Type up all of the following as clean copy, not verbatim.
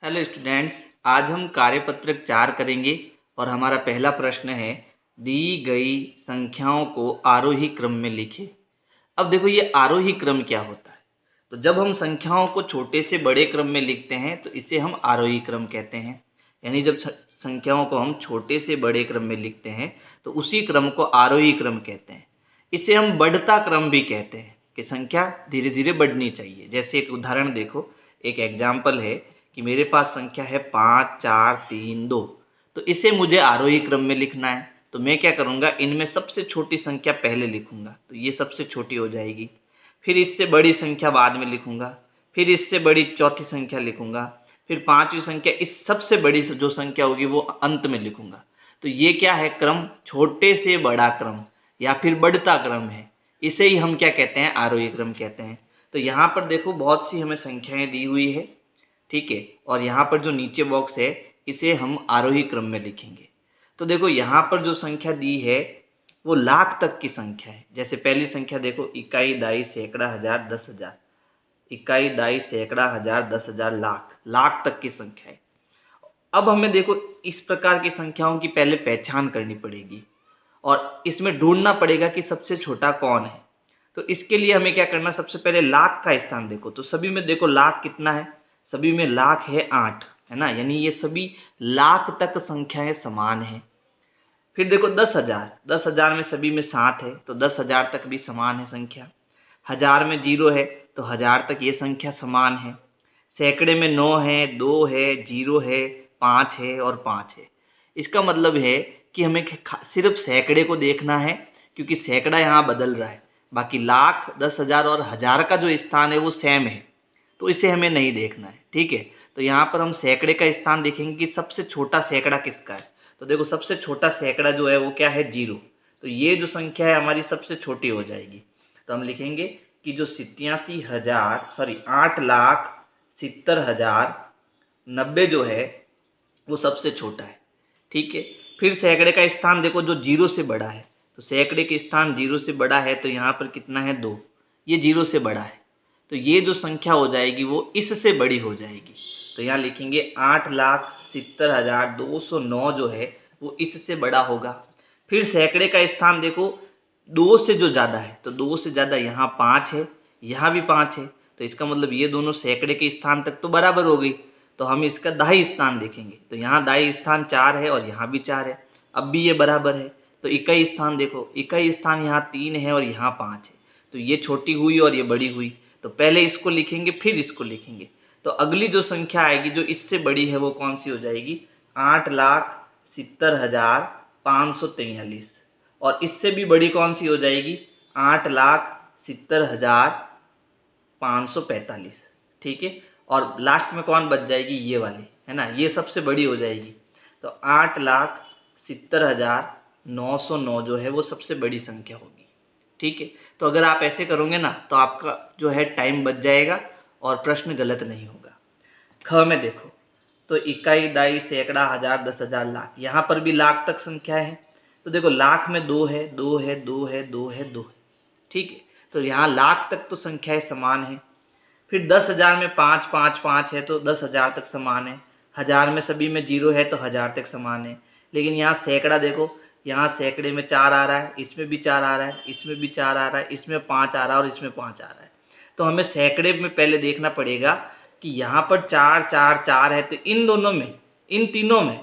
Hello students, आज हम कार्यपत्रक 4 करेंगे और हमारा पहला प्रश्न है दी गई संख्याओं को आरोही क्रम में लिखें। अब देखो ये आरोही क्रम क्या होता है। तो जब हम संख्याओं को छोटे से बड़े क्रम में लिखते हैं तो इसे हम आरोही क्रम कहते हैं। यानी जब संख्याओं को हम छोटे से बड़े क्रम में लिखते हैं तो उसी क्रम को आरोही क्रम कहते हैं। इसे हम बढ़ता क्रम भी कहते हैं कि संख्या धीरे धीरे बढ़नी चाहिए। जैसे एक उदाहरण देखो, एक एग्जाम्पल है कि मेरे पास संख्या है 5 4 3 2। तो इसे मुझे आरोही क्रम में लिखना है तो मैं क्या करूँगा, इनमें सबसे छोटी संख्या पहले लिखूँगा तो ये सबसे छोटी हो जाएगी। फिर इससे बड़ी संख्या बाद में लिखूँगा, फिर इससे बड़ी चौथी संख्या लिखूँगा, फिर पांचवी संख्या, इस सबसे बड़ी जो संख्या होगी वो अंत में लिखूँगा। तो ये क्या है, क्रम छोटे से बड़ा क्रम या फिर बढ़ता क्रम है। इसे ही हम क्या कहते हैं, आरोही क्रम कहते हैं। तो यहाँ पर देखो बहुत सी हमें संख्याएं दी हुई है, ठीक है। और यहाँ पर जो नीचे बॉक्स है इसे हम आरोही क्रम में लिखेंगे। तो देखो यहाँ पर जो संख्या दी है वो लाख तक की संख्या है। जैसे पहली संख्या देखो, इकाई दाई सैकड़ा हजार 10,000। इकाई दाई सैकड़ा हजार 10,000 लाख, लाख तक की संख्या है। अब हमें देखो इस प्रकार की संख्याओं की पहले पहचान करनी पड़ेगी और इसमें ढूंढना पड़ेगा कि सबसे छोटा कौन है। तो इसके लिए हमें क्या करना, सबसे पहले लाख का स्थान देखो। तो सभी में देखो लाख कितना है, सभी में लाख है 8, है ना। यानी ये सभी लाख तक संख्याएं समान हैं। फिर देखो 10,000, 10,000 में सभी में 7 है तो 10,000 तक भी समान है संख्या। हजार में 0 है तो 1000 तक ये संख्या समान है। सैकड़े में 9 है, 2 है, 0 है, 5 है और 5 है। इसका मतलब है कि हमें सिर्फ सैकड़े को देखना है क्योंकि सैकड़ा यहाँ बदल रहा है। बाकी लाख, 10,000 और 1000 का जो स्थान है वो सेम है, तो इसे हमें नहीं देखना है, ठीक है। तो यहाँ पर हम सैकड़े का स्थान देखेंगे कि सबसे छोटा सैकड़ा किसका है। तो देखो सबसे छोटा सैकड़ा जो है वो क्या है, 0। तो ये जो संख्या है हमारी सबसे छोटी हो जाएगी। तो हम लिखेंगे कि जो 8,70,90 जो है वो सबसे छोटा है, ठीक है। फिर सैकड़े का स्थान देखो जो 0 से बड़ा है। तो सैकड़े के स्थान 0 से बड़ा है तो यहाँ पर कितना है, 2। ये 0 से बड़ा है तो ये जो संख्या हो जाएगी वो इससे बड़ी हो जाएगी। तो यहाँ लिखेंगे 8,70,209 जो है वो इससे बड़ा होगा। फिर सैकड़े का स्थान देखो 2 से जो ज़्यादा है, तो 2 से ज़्यादा यहाँ 5 है, यहाँ भी 5 है। तो इसका मतलब ये दोनों सैकड़े के स्थान तक तो बराबर हो गई। तो हम इसका दाई स्थान देखेंगे तो यहाँ दाई स्थान 4 है और यहाँ भी 4 है, अब भी ये बराबर है। तो इकाई स्थान देखो, इकाई स्थान यहाँ 3 है और यहाँ 5 है। तो ये छोटी हुई और ये बड़ी हुई। तो पहले इसको लिखेंगे फिर इसको लिखेंगे। तो अगली जो संख्या आएगी जो इससे बड़ी है वो कौन सी हो जाएगी, 8,70,543। और इससे भी बड़ी कौन सी हो जाएगी, 8,70,545, ठीक है। और लास्ट में कौन बच जाएगी, ये वाली, है ना, ये सबसे बड़ी हो जाएगी। तो 8,70,909 जो है वो सबसे बड़ी संख्या होगी, ठीक है। तो अगर आप ऐसे करोगे ना तो आपका जो है टाइम बच जाएगा और प्रश्न गलत नहीं होगा। ख में देखो, तो इकाई दाई सैकड़ा हजार 10,000 लाख, यहाँ पर भी लाख तक संख्या है। तो देखो लाख में 2 है, 2 है, 2 है, 2 है, 2 है, ठीक है। तो यहाँ लाख तक तो संख्याएं समान है। फिर 10,000 में 5 5 5 है तो 10,000 तक समान है। हजार में सभी में 0 है तो 1000 तक समान है। लेकिन यहाँ सैकड़ा देखो, यहाँ सैकड़े में 4 आ रहा है, इसमें भी 4 आ रहा है, इसमें भी 4 आ रहा है, इसमें 5 आ रहा है और इसमें 5 आ रहा है। तो हमें सैकड़े में पहले देखना पड़ेगा कि यहाँ पर 4 4 4 है, तो इन दोनों में, इन तीनों में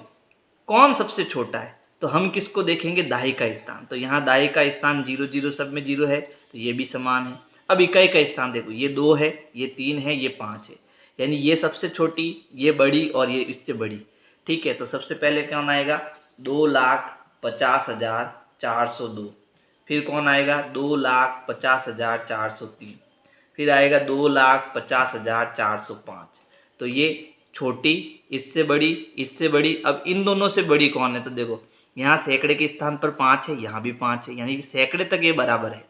कौन सबसे छोटा है। तो हम किसको देखेंगे, दाई का स्थान। तो यहाँ दाई का स्थान 0 0, सब में 0 है तो ये भी समान है। अब इकाई का स्थान देखो, ये 2 है, ये 3 है, ये 5 है। यानी ये सबसे छोटी, ये बड़ी और ये इससे बड़ी, ठीक है। तो सबसे पहले कौन आएगा, 2,50,402। फिर कौन आएगा, 2,50,403। फिर आएगा 2,50,405। तो ये छोटी, इससे बड़ी, इससे बड़ी। अब इन दोनों से बड़ी कौन है, तो देखो यहाँ सैकड़े के स्थान पर 5 है, यहाँ भी 5 है, यानी सैकड़े तक ये बराबर है।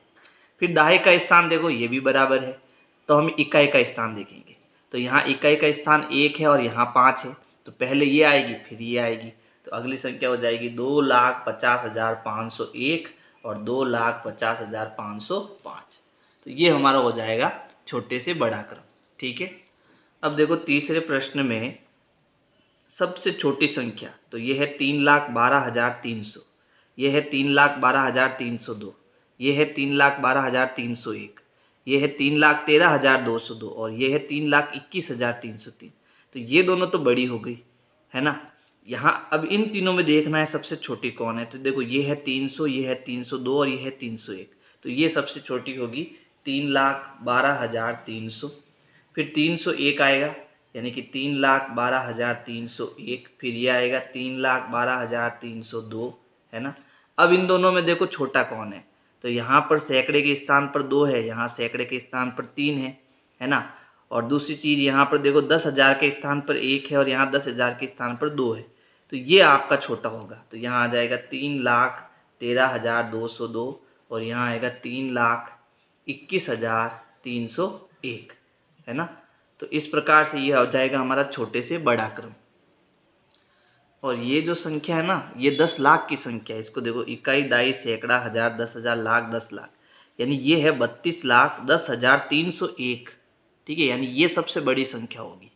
फिर दाई का स्थान देखो, ये भी बराबर है। तो हम इकाई का स्थान देखेंगे। तो यहाँ इकाई का स्थान 1 है और यहाँ 5 है, तो पहले ये आएगी फिर ये आएगी। तो अगली संख्या हो जाएगी 2,50,501 और 2,50,505। तो ये हमारा हो जाएगा छोटे से बड़ा क्रम, ठीक है। अब देखो तीसरे प्रश्न में सबसे छोटी संख्या, तो ये है 3,12,300, ये है 3,12,302, ये है 3,12,301, ये है 3,13,202 और ये है 3,21,303। तो ये दोनों तो बड़ी हो गई, है ना। यहाँ अब इन तीनों में देखना है सबसे छोटी कौन है। तो देखो ये है 300, ये है 302 और ये है 301। तो ये सबसे छोटी होगी 3,12,300। फिर 301 आएगा, यानी कि 3,12,301। फिर ये आएगा 3,12,302, है ना। अब इन दोनों में देखो छोटा कौन है। तो यहाँ पर सैकड़े के स्थान पर 2 है, यहाँ सैकड़े के स्थान पर 3 है ना। और दूसरी चीज़ यहाँ पर देखो 10,000 के स्थान पर 1 है और यहाँ 10,000 के स्थान पर 2 है। तो ये आपका छोटा होगा। तो यहाँ आ जाएगा 3,13,202 और यहाँ आएगा 3,21,301, है ना। तो इस प्रकार से ये हो जाएगा हमारा छोटे से बड़ा क्रम। और ये जो संख्या है ना, ये 10 लाख की संख्या है। इसको देखो, इकाई, दाई, सैकड़ा, हजार, 10,000, लाख, 10 लाख, यानी ये है 32,10,301। ठीक है, यानी ये सबसे बड़ी संख्या होगी।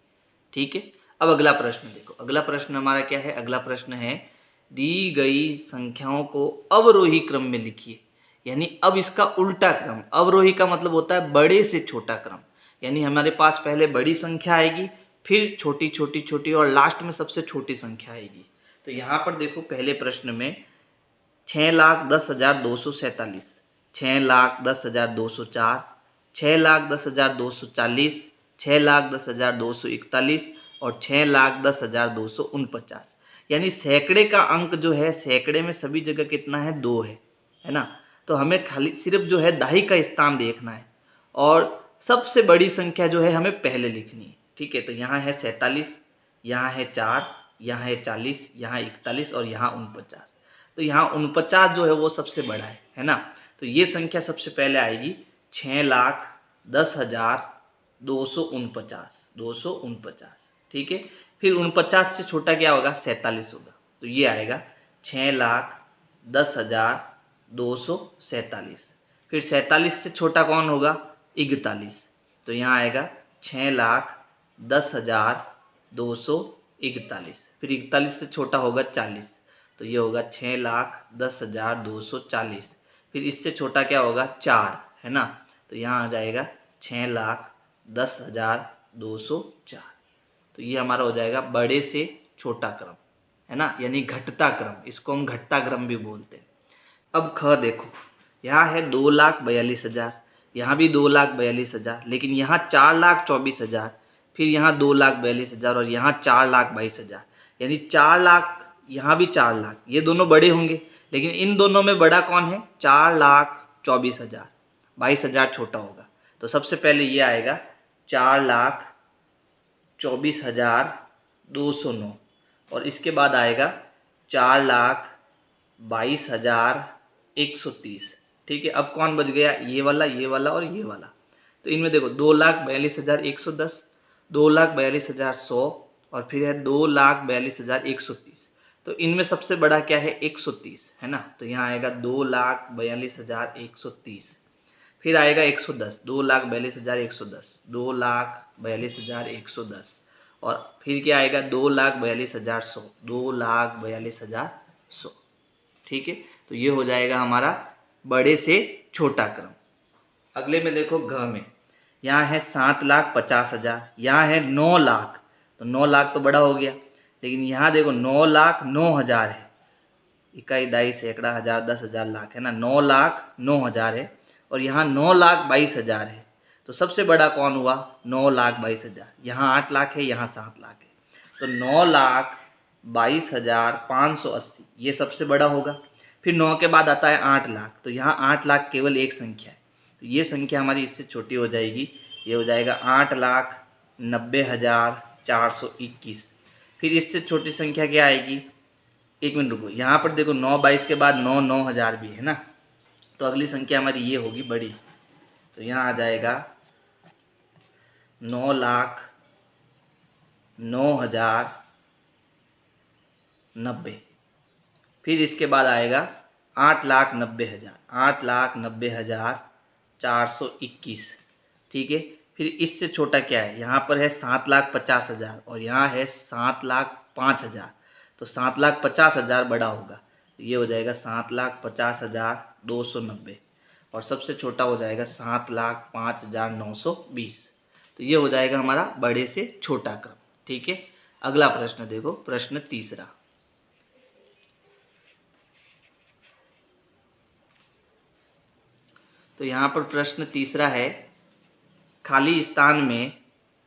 ठीक है, अब अगला प्रश्न देखो। अगला प्रश्न हमारा क्या है? अगला प्रश्न है, दी गई संख्याओं को अवरोही क्रम में लिखिए। यानी अब इसका उल्टा क्रम। अवरोही का मतलब होता है बड़े से छोटा क्रम। यानी हमारे पास पहले बड़ी संख्या आएगी, फिर छोटी छोटी छोटी और लास्ट में सबसे छोटी संख्या आएगी। तो यहाँ पर देखो, पहले प्रश्न में 6,10,247, 6,10,204, 6,10,240, 6,10,241 और 6,10,249। यानी सैकड़े का अंक जो है, सैकड़े में सभी जगह कितना है? 2 है ना। तो हमें खाली सिर्फ जो है दाही का स्थान देखना है और सबसे बड़ी संख्या जो है हमें पहले लिखनी है। ठीक है, तो यहाँ है 47, यहाँ है 4, यहाँ है 40, यहाँ 41 और यहाँ 49। तो यहाँ 49 जो है वो सबसे बड़ा है ना। तो ये संख्या सबसे पहले आएगी 6,10,249। ठीक है, फिर 49 से छोटा क्या होगा? 47 होगा। तो ये आएगा 6,10,247। फिर 47 से छोटा कौन होगा? 41। तो यहाँ आएगा 6,10,241। फिर 41 से छोटा होगा 40। तो ये होगा 6,10,240। फिर इससे छोटा क्या होगा? 4, है ना। तो यहाँ आ जाएगा 6,10,204। तो ये हमारा हो जाएगा बड़े से छोटा क्रम, है ना, यानी घटता क्रम। इसको हम घटता क्रम भी बोलते हैं। अब ख देखो, यहाँ है 2,42,000, यहाँ भी 2,42,000, लेकिन यहाँ 4,24,000, फिर यहाँ 2,42,000 और यहाँ 4,22,000। यानी 4 लाख, यहाँ भी 4 लाख, ये दोनों बड़े होंगे। लेकिन इन दोनों में बड़ा कौन है? 4,24,000, 22,000 छोटा होगा। तो सबसे पहले ये आएगा 4,24,209 और इसके बाद आएगा 4,22,130। ठीक है, अब कौन बच गया? ये वाला, ये वाला और ये वाला। तो इनमें देखो 2,42,110, 2,42,100 और फिर है 2,42,130। तो इनमें सबसे बड़ा क्या है? 130, है ना। तो यहाँ आएगा 2,42,130। फिर आएगा 110, 2,42,110, 2,42,110 और फिर क्या आएगा? 2,42,100, 2,42,100। ठीक है, तो ये हो जाएगा हमारा बड़े से छोटा क्रम। अगले में देखो, घ में यहाँ है 7,50,000, यहाँ है 9 लाख। तो 9 लाख तो बड़ा हो गया, लेकिन यहाँ देखो 9,09,000 है। इकाई, दाई, सैकड़ा, हजार, 10,000, लाख, है ना। 9,09,000 है और यहाँ 9,22,000 है। तो सबसे बड़ा कौन हुआ? 9,22,000। यहाँ 8 लाख है, यहाँ 7 लाख है। तो 9,22,580 ये सबसे बड़ा होगा। फिर 9 के बाद आता है 8 लाख। तो यहाँ 8 लाख केवल एक संख्या है। तो ये संख्या हमारी इससे छोटी हो जाएगी। ये हो जाएगा 8,90,421। फिर इससे छोटी संख्या क्या आएगी? एक मिनट रुको, यहाँ पर देखो 9,22 के बाद 9,09,000 भी है ना। तो अगली संख्या हमारी ये होगी बड़ी। तो यहाँ आ जाएगा 9,09,090। फिर इसके बाद आएगा 8,90,000, 8,90,421। ठीक है, फिर इससे छोटा क्या है, यहाँ पर है 7,50,000 और यहाँ है 7,05,000। तो 7,50,000 बड़ा होगा, तो ये हो जाएगा 7,50,290 और सबसे छोटा हो जाएगा 7,05,920। तो ये हो जाएगा हमारा बड़े से छोटा क्रम। ठीक है, अगला प्रश्न देखो, प्रश्न तीसरा। तो यहाँ पर प्रश्न तीसरा है, खाली स्थान में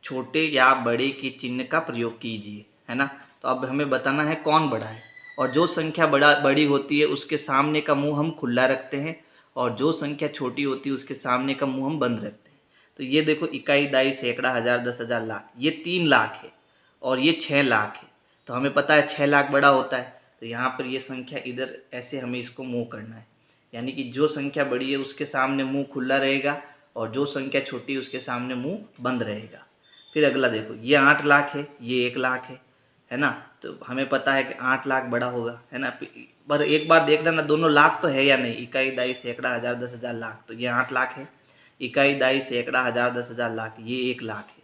छोटे या बड़े के चिन्ह का प्रयोग कीजिए, है ना। तो अब हमें बताना है कौन बड़ा है, और जो संख्या बड़ी होती है उसके सामने का मुंह हम खुला रखते हैं, और जो संख्या छोटी होती है उसके सामने का मुंह हम बंद रखते हैं। तो ये देखो, इकाई, दाई, सैकड़ा, हजार, 10,000, लाख, ये 3 लाख है और ये 6 लाख है। तो हमें पता है 6 लाख बड़ा होता है, तो यहाँ पर ये संख्या इधर ऐसे हमें इसको मूव करना है, यानी कि जो संख्या बड़ी है उसके सामने मुंह खुला रहेगा और जो संख्या छोटी है उसके सामने मुंह बंद रहेगा। फिर अगला देखो, ये 8 लाख है, ये 1 लाख है ना। तो हमें पता है कि 8 लाख बड़ा होगा, है ना। पर एक बार देखना ना, दोनों लाख तो है या नहीं, इकाई, दाई, सैकड़ा, हजार, 10,000, लाख। तो ये 8 लाख है, इकाई, दाई, सैकड़ा, हजार, 10,000, लाख, ये 1 लाख है।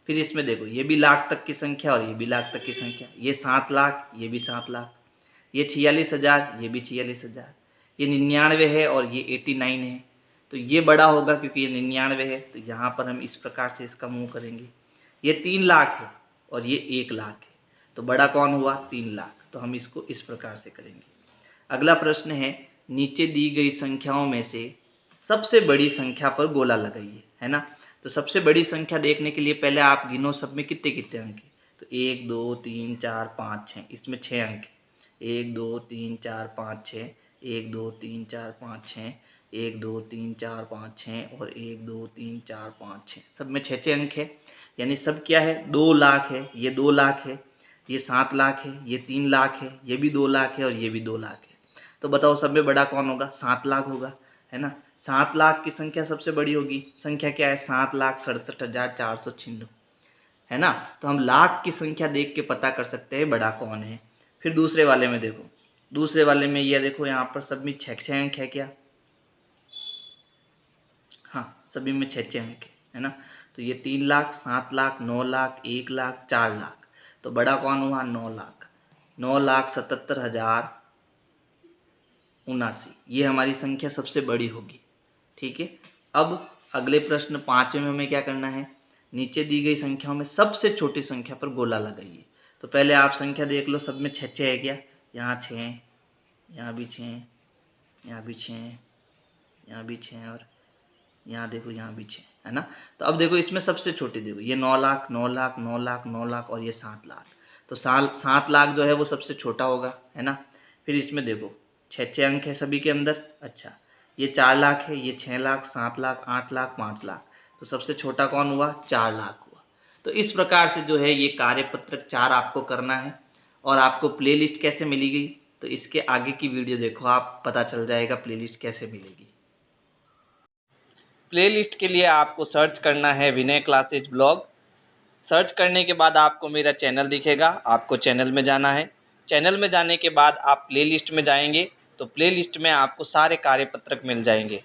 फिर इसमें देखो, ये भी लाख तक की संख्या और ये भी लाख तक की संख्या, ये 7 लाख, ये भी 7 लाख, ये 46,000, ये भी 46,000, ये 99 है और ये 89 है। तो ये बड़ा होगा क्योंकि ये 99 है, तो यहाँ पर हम इस प्रकार से इसका मुंह करेंगे। ये 3 लाख है और ये 1 लाख है, तो बड़ा कौन हुआ, 3 लाख। तो हम इसको इस प्रकार से करेंगे। अगला प्रश्न है, नीचे दी गई संख्याओं में से सबसे बड़ी संख्या पर गोला लगाइए, है ना। तो सबसे बड़ी संख्या देखने के लिए पहले आप गिनो सब में कितने कितने अंक हैं। तो 1 2 3 4 5 6, इसमें 6 अंक है। 1 2 3 4 5 6, 1 2 3 4 5 6, 1 2 3 4 5 6 और 1 2 3 4 5 6, सब में 6 अंक है। यानी सब क्या है, 2 लाख है, ये 2 लाख है, ये 7 लाख है, ये 3 लाख है, ये भी 2 लाख है और ये भी 2 लाख है। तो बताओ सब में बड़ा कौन होगा, 7 लाख होगा, है ना। 7 लाख की संख्या सबसे बड़ी होगी, संख्या क्या है, 7,67,496, है ना। तो हम लाख की संख्या देख के पता कर सकते हैं बड़ा कौन है। फिर दूसरे वाले में देखो, दूसरे वाले में ये देखो, यहाँ पर सब में 6 अंक है क्या, हाँ सभी में 6 अंक है ना। तो ये 3 लाख, 7 लाख, 9 लाख, 1 लाख, 4 लाख। तो बड़ा कौन हुआ, 9 लाख, 9,77,079, ये हमारी संख्या सबसे बड़ी होगी। ठीक है, अब अगले प्रश्न 5वें में हमें क्या करना है, नीचे दी गई संख्याओं में सबसे छोटी संख्या पर गोला लगाइए। तो पहले आप संख्या देख लो, सब में 6 है क्या, यहाँ 6, यहाँ भी 6, यहाँ भी 6, यहाँ भी 6 और यहाँ देखो यहाँ भी 6, है ना। तो अब देखो इसमें सबसे छोटी देखो, ये 9 लाख, 9 लाख, 9 लाख, 9 लाख और ये 7 लाख। तो 7 लाख जो है वो सबसे छोटा होगा, है ना। फिर इसमें देखो 6 अंक है सभी के अंदर। अच्छा, ये 4 लाख है, ये 6 लाख, 7 लाख, 8 लाख, 5 लाख। तो सबसे छोटा कौन हुआ, 4 लाख हुआ। तो इस प्रकार से जो है ये कार्यपत्रक 4 आपको करना है। और आपको प्लेलिस्ट कैसे मिलेगी, तो इसके आगे की वीडियो देखो, आप पता चल जाएगा प्लेलिस्ट कैसे मिलेगी। प्लेलिस्ट के लिए आपको सर्च करना है विनय क्लासेज ब्लॉग। सर्च करने के बाद आपको मेरा चैनल दिखेगा, आपको चैनल में जाना है। चैनल में जाने के बाद आप प्लेलिस्ट में जाएंगे, तो प्लेलिस्ट में आपको सारे कार्यपत्रक मिल जाएंगे।